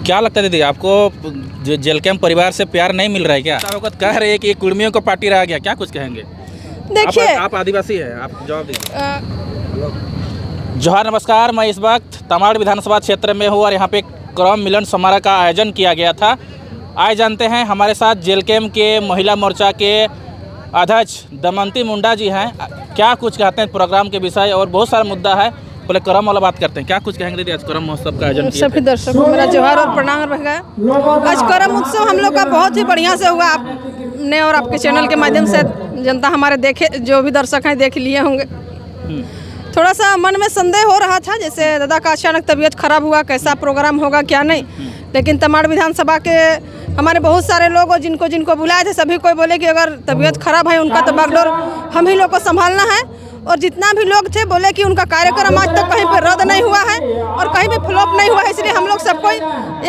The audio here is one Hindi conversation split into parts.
क्या लगता है दीदी आपको, जो जेल कैंप परिवार से प्यार नहीं मिल रहा है क्या? आप वक्त कह रहे हैं कि कुर्मियों को पार्टी रहा गया, क्या कुछ कहेंगे? देखिए, आप आदिवासी हैं, आप जवाब दीजिए। जोहार, नमस्कार। मैं इस वक्त तमाड़ विधानसभा क्षेत्र में हूँ और यहाँ पे करम मिलन समारोह का आयोजन किया गया था। आए जानते हैं हमारे साथ जेल कैंप के महिला मोर्चा के अध्यक्ष दमयंती मुंडा जी हैं। क्या कुछ कहते हैं प्रोग्राम के विषय, और बहुत सारा मुद्दा है। पहले करम वाला बात करते हैं, क्या कुछ कहेंगे दीदी? आज करम महोत्सव का आयोजन किया। सभी दर्शकों को मेरा जोहार और प्रणाम रहेगा। आज करम उत्सव हम लोग का बहुत ही बढ़िया से हुआ। आपने और आपके चैनल के माध्यम से जनता हमारे देखे, जो भी दर्शक हैं देख लिए होंगे। थोड़ा सा मन में संदेह हो रहा था, जैसे दादा का अचानक तबीयत खराब हुआ, कैसा प्रोग्राम होगा क्या नहीं। लेकिन तमाड़ विधानसभा के हमारे बहुत सारे लोग और जिनको बुलाए थे, सभी कोई बोले कि अगर तबीयत खराब है उनका तो बागडोर हम ही लोग को संभालना है। और जितना भी लोग थे बोले कि उनका कार्यक्रम आज तक कहीं पर रद्द नहीं हुआ है और कहीं भी फ्लॉप नहीं हुआ है, इसलिए हम लोग सब कोई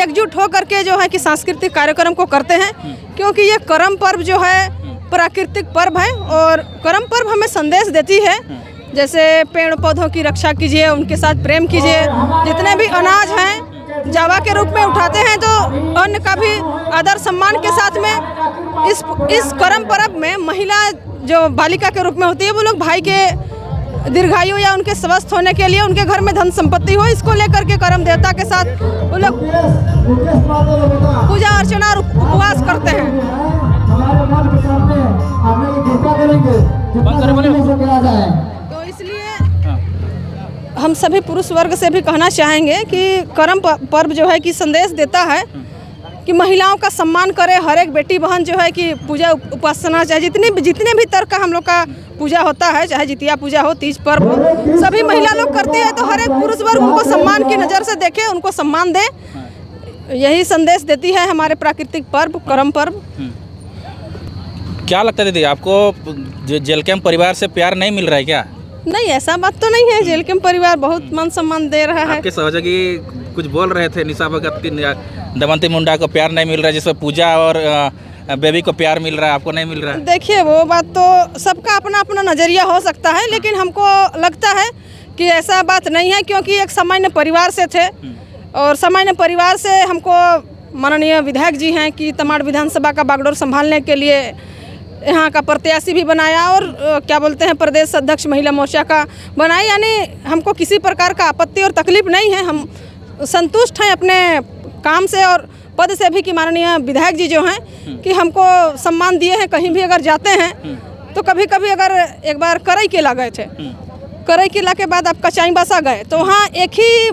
एकजुट हो करके जो है कि सांस्कृतिक कार्यक्रम को करते हैं। क्योंकि ये करम पर्व जो है प्राकृतिक पर्व है और करम पर्व हमें संदेश देती है, जैसे पेड़ पौधों की रक्षा कीजिए, उनके साथ प्रेम कीजिए। जितने भी अनाज हैं जावा के रूप में उठाते हैं, तो अन्न का भी आदर सम्मान के साथ में इस करम पर्व में महिला जो बालिका के रूप में होती है, वो लोग भाई के दीर्घायु या उनके स्वस्थ होने के लिए, उनके घर में धन संपत्ति हो, इसको लेकर के करम देवता के साथ वो लोग पूजा अर्चना और उपवास करते हैं। तो इसलिए हम सभी पुरुष वर्ग से भी कहना चाहेंगे कि करम पर्व जो है कि संदेश देता है कि महिलाओं का सम्मान करें। हर एक बेटी बहन जो है कि पूजा उपासना, चाहे जितने भी तरह का हम लोग का पूजा होता है, चाहे जितिया पूजा हो, तीज पर्व हो, सभी महिला लोग करती है। तो हर एक पुरुष वर्ग उनको सम्मान की नज़र से देखे, उनको सम्मान दे। यही संदेश देती है हमारे प्राकृतिक पर्व करम पर्व। क्या लगता है दीदी आपको, जो जेल कैंप परिवार से प्यार नहीं मिल रहा है क्या? नहीं, ऐसा बात तो नहीं है। जेल कैंप परिवार बहुत मान सम्मान दे रहा है। आपके सहयोगी कुछ बोल रहे थे, निशा भगत की दमयंती मुंडा को प्यार नहीं मिल रहा है, जिसमें पूजा और बेबी को प्यार मिल रहा है, आपको नहीं मिल रहा है। देखिए, वो बात तो सबका अपना अपना नज़रिया हो सकता है, लेकिन हमको लगता है कि ऐसा बात नहीं है। क्योंकि एक सामान्य परिवार से थे और सामान्य परिवार से हमको माननीय विधायक जी हैं कि तमाड़ विधानसभा का बागडोर संभालने के लिए यहाँ का प्रत्याशी भी बनाया और क्या बोलते हैं प्रदेश अध्यक्ष महिला मोर्चा का बनाया। यानी हमको किसी प्रकार का आपत्ति और तकलीफ नहीं है। हम संतुष्ट हैं अपने काम से और पद से भी कि माननीय विधायक जी जो हैं कि हमको सम्मान दिए हैं। कहीं भी अगर जाते हैं तो कभी कभी अगर एक बार करई केला गए थे, करई केला के बाद आप कचाई बसा गए, तो वहाँ एक ही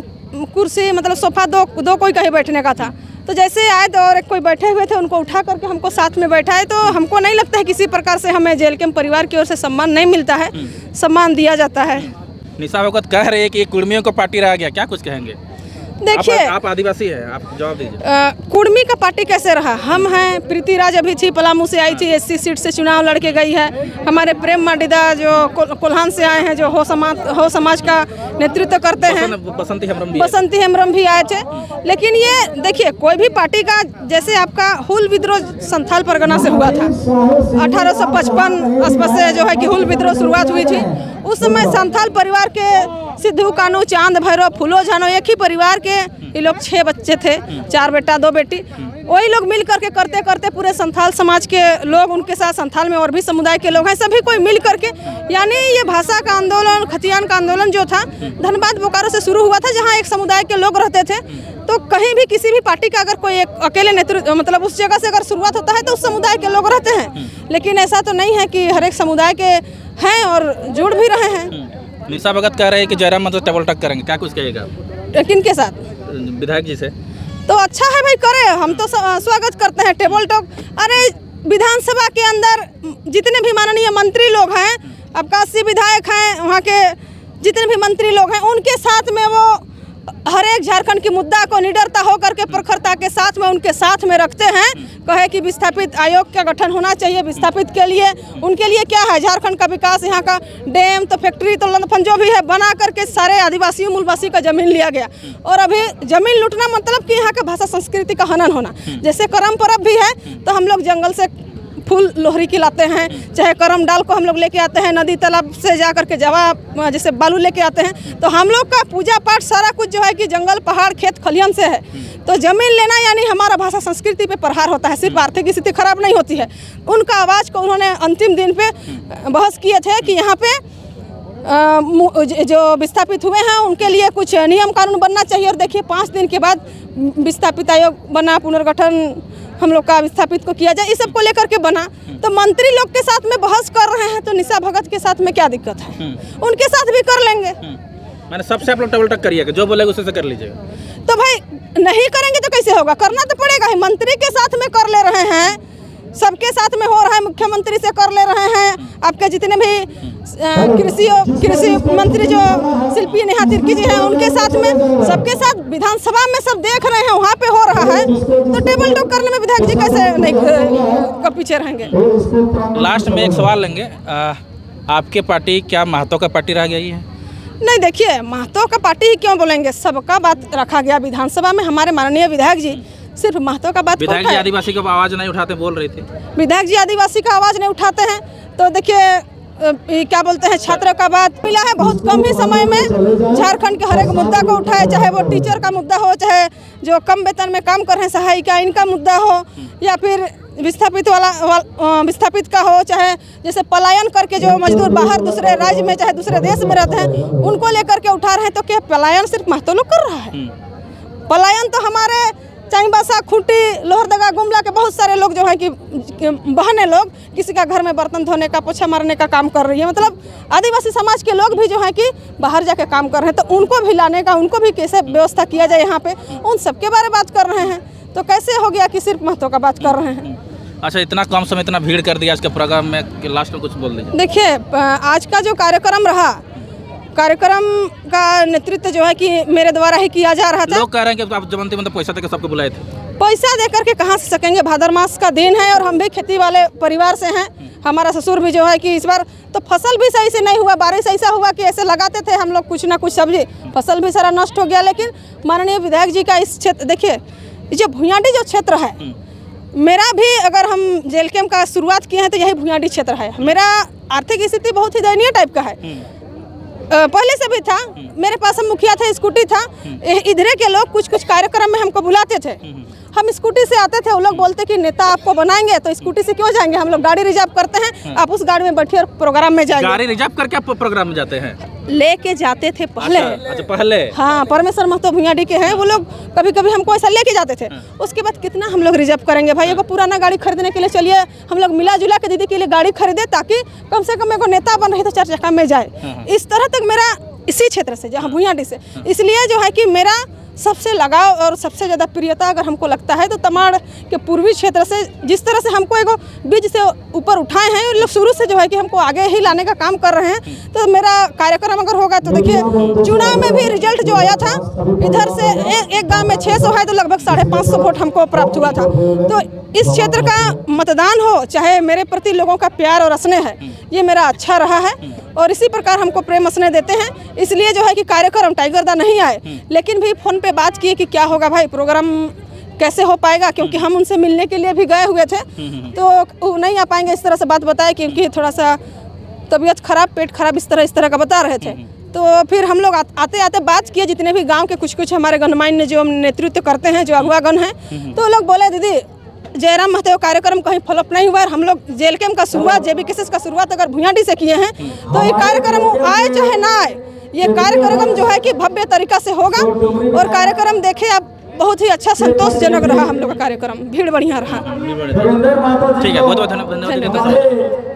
कुर्सी मतलब सोफा दो कोई कहीं बैठने का था। तो जैसे आए तो और एक कोई बैठे हुए थे, उनको उठा करके हमको साथ में बैठाए। तो हमको नहीं लगता है किसी प्रकार से हमें जेल कैंप परिवार की ओर से सम्मान नहीं मिलता है, सम्मान दिया जाता है। निशा भगत कह रहे हैं कि कुर्मियों को पार्टी रहा गया, क्या कुछ कहेंगे? देखिए, आप आदिवासी हैं, आप जवाब दीजिए। कुर्मी का पार्टी कैसे रहा? हम हैं, प्रीति राज अभी थी, पलामू से आई थी, एससी सीट से चुनाव लड़के गई है। हमारे प्रेम मांडीदा जो कोल्हान से आए हैं, जो हो समाज का नेतृत्व करते हैं, बसंती हेम्ब्रम भी आए थे। लेकिन ये देखिए, कोई भी पार्टी का, जैसे आपका हुल विद्रोह संथाल परगना से हुआ था 1855 आसपास से जो है कि हुल विद्रोह शुरुआत हुई थी। उस समय संथाल परिवार के सिद्धू कानू, चांद भैरव, फूलो झानो, एक ही परिवार के ये लोग 6 बच्चे थे, 4 बेटा 2 बेटी। वही लोग मिल करके करते करते पूरे संथाल समाज के लोग, उनके साथ संथाल में और भी समुदाय के लोग हैं, सभी कोई मिल करके, यानी ये भाषा का आंदोलन, खतियान का आंदोलन जो था धनबाद बोकारो से शुरू हुआ था, जहाँ एक समुदाय के लोग रहते थे। तो कहीं भी किसी भी पार्टी का अगर कोई एक अकेले नेतृत्व, मतलब उस जगह से अगर शुरुआत होता है तो उस समुदाय के लोग रहते हैं। लेकिन ऐसा तो नहीं है कि हर एक समुदाय के हैं और जुड़ भी रहे हैं। निशा भगत कह रहे हैं कि जयराम मतलब टेबल टॉक करेंगे, क्या कुछ कहेगा? किनके साथ? विधायक जी से। तो अच्छा है भाई, करे, हम तो स्वागत करते हैं टेबल टॉक। अरे विधानसभा के अंदर जितने भी माननीय मंत्री लोग हैं, आपका 80 विधायक हैं, वहाँ के जितने भी मंत्री लोग हैं, उनके साथ में वो हर एक झारखंड की मुद्दा को निडरता हो करके प्रखरता के साथ में उनके साथ में रखते हैं। कहे कि विस्थापित आयोग का गठन होना चाहिए विस्थापित के लिए। उनके लिए क्या है, झारखंड का विकास, यहाँ का डैम तो फैक्ट्री तो लंदफन जो भी है बना करके सारे आदिवासियों मूलवासी का जमीन लिया गया। और अभी जमीन लूटना मतलब कि यहाँ का भाषा संस्कृति का हनन होना। जैसे करम पर्व भी है तो हम लोग जंगल से फूल लोहरी की लाते हैं, चाहे करम डाल को हम लोग लेके आते हैं, नदी तालाब से जा करके जवा जैसे बालू लेके आते हैं। तो हम लोग का पूजा पाठ सारा कुछ जो है कि जंगल पहाड़ खेत खलिहन से है। तो जमीन लेना यानी हमारा भाषा संस्कृति पे प्रहार होता है, सिर्फ आर्थिक स्थिति खराब नहीं होती है। उनका आवाज़ को उन्होंने अंतिम दिन पे बहस किए थे कि यहाँ पे जो विस्थापित हुए हैं उनके लिए कुछ नियम कानून बनना चाहिए। और देखिए 5 दिन के बाद विस्थापित आयोग बना, पुनर्गठन हम लोग का विस्थापित को किया जाए, इस सब को लेकर के बना। तो मंत्री लोग के साथ में बहस कर रहे हैं, तो निशा भगत के साथ में क्या दिक्कत है? उनके साथ भी कर लेंगे। मैंने सबसे आप लोग डबल टक करिएगा, जो बोलेगा उसे से कर लीजिएगा। तो भाई नहीं करेंगे तो कैसे होगा? करना तो पड़ेगा ही। मंत्री के साथ में कर ले रहे हैं, सबके साथ में हो रहा है, मुख्यमंत्री से कर ले रहे हैं, आपके जितने भी कृषि मंत्री जो शिल्पी नेहा तिर्की जी हैं उनके साथ में, सबके साथ विधानसभा में सब देख रहे हैं, वहाँ पे हो रहा है। तो टेबल टॉक करने में विधायक जी कैसे नहीं पीछे रहेंगे? लास्ट में एक सवाल लेंगे, आपके पार्टी क्या महतो का पार्टी रह गई है? नहीं, देखिए महतो का पार्टी ही क्यों बोलेंगे, सबका बात रखा गया विधानसभा में। हमारे माननीय विधायक जी सिर्फ महतो का बात, विधायक जी आदिवासी का आवाज़ नहीं उठाते बोल रही थी। विधायक जी आदिवासी का आवाज़ नहीं उठाते हैं। तो देखिए क्या बोलते हैं, छात्रों का बात मिला है बहुत कम ही समय में। झारखंड के हर एक मुद्दा को उठाए, चाहे वो टीचर का मुद्दा हो, चाहे जो कम वेतन में काम कर रहे हैं सहायिका इनका मुद्दा हो, या फिर विस्थापित का हो, चाहे जैसे पलायन करके जो मजदूर बाहर दूसरे राज्य में चाहे दूसरे देश में रहते हैं उनको लेकर के उठा रहे हैं। तो क्या पलायन सिर्फ महतो लोग कर रहा है? पलायन तो हमारे चाईबासा, खूंटी, लोहरदगा, गुमला के बहुत सारे लोग जो है कि बहने लोग किसी का घर में बर्तन धोने का, पोछा मारने का काम कर रही है। मतलब आदिवासी समाज के लोग भी जो है कि बाहर जाके काम कर रहे हैं। तो उनको भी लाने का, उनको भी कैसे व्यवस्था किया जाए यहाँ पे, उन सबके बारे में बात कर रहे हैं। तो कैसे हो गया कि सिर्फ महतो का बात कर रहे हैं? अच्छा, इतना कम समय इतना भीड़ कर दिया आज के प्रोग्राम में कि लास्ट में कुछ बोल दीजिए। देखिए आज का जो कार्यक्रम रहा, कार्यक्रम का नेतृत्व जो है कि मेरे द्वारा ही किया जा रहा था। लोग कह रहे हैं कि आप जबंती मतलब पैसा देकर सबको बुलाए थे। पैसा देकर के कहाँ से सकेंगे? भादर मास का दिन है और हम भी खेती वाले परिवार से हैं। हमारा ससुर भी जो है कि इस बार तो फसल भी सही से नहीं हुआ, बारिश ऐसा हुआ कि ऐसे लगाते थे हम लोग कुछ ना कुछ सब्जी, फसल भी सारा नष्ट हो गया। लेकिन माननीय विधायक जी का इस क्षेत्र, देखिए जो भुइयांडी जो क्षेत्र है, मेरा भी अगर हम जेलकेम का शुरुआत किए हैं तो यही भुइयांडी क्षेत्र है। मेरा आर्थिक स्थिति बहुत ही दयनीय टाइप का है, पहले से भी था। मेरे पास हम मुखिया थे, स्कूटी था, इधरे के लोग कुछ कुछ कार्यक्रम में हमको बुलाते थे, हम स्कूटी से आते थे। वो लोग बोलते कि नेता आपको बनाएंगे तो स्कूटी से क्यों जाएंगे, हम लोग गाड़ी रिजर्व करते हैं, आप उस गाड़ी में बैठिए और प्रोग्राम में जाएंगे। गाड़ी रिजर्व करके आप प्रोग्राम में जाते हैं? लेके जाते थे पहले। अच्छा, पहले? हाँ, परमेश्वर महतो भुइयांडी के हैं वो लोग, कभी कभी हमको ऐसा लेके जाते थे। उसके बाद कितना हम लोग रिजर्व करेंगे भाई? एगो पुराना गाड़ी खरीदने के लिए चलिए हम लोग मिला जुला के दीदी के लिए गाड़ी खरीदे, ताकि कम से कम एगो नेता बन रहे तो 4 चक्का में जाए। इस तरह तक मेरा इसी क्षेत्र से, जहाँ भुइयांडी से, इसलिए जो है कि मेरा सबसे लगाव और सबसे ज़्यादा प्रियता अगर हमको लगता है तो तमाड़ के पूर्वी क्षेत्र से, जिस तरह से हमको एगो बीज से ऊपर उठाए हैं और लोग शुरू से जो है कि हमको आगे ही लाने का काम कर रहे हैं। तो मेरा कार्यक्रम अगर होगा तो देखिए चुनाव में भी रिजल्ट जो आया था, इधर से एक गांव में 600 है तो लगभग 550 वोट हमको प्राप्त हुआ था। तो इस क्षेत्र का मतदान हो, चाहे मेरे प्रति लोगों का प्यार और स्नेह है, ये मेरा अच्छा रहा है और इसी प्रकार हमको प्रेम स्नेह देते हैं। इसलिए जो है कि कार्यक्रम टाइगर दा नहीं आए, लेकिन भी फोन पे बात किए कि क्या होगा भाई, प्रोग्राम कैसे हो पाएगा, क्योंकि हम उनसे मिलने के लिए भी गए हुए थे तो वो नहीं आ पाएंगे, इस तरह से बात बताए, क्योंकि थोड़ा सा तबीयत खराब, पेट खराब, इस तरह का बता रहे थे। तो फिर हम लोग आते आते बात किए, जितने भी गाँव के कुछ हमारे गणमान्य जो नेतृत्व करते हैं, जो अगुवागण हैं, तो वो लोग बोले दीदी जयराम महतो कार्यक्रम कहीं फॉलोअप नहीं हुआ। हम लोग जेलकेम का शुरुआत, जेबी केसेस का शुरुआत अगर भुइयांडी से किए हैं तो ये कार्यक्रम आए चाहे ना आए, ये कार्यक्रम जो है कि भव्य तरीका से होगा। और कार्यक्रम देखे आप, बहुत ही अच्छा संतोषजनक रहा हम लोग का कार्यक्रम, भीड़ बढ़िया रहा। ठीक है, बहुत बहुत धन्यवाद।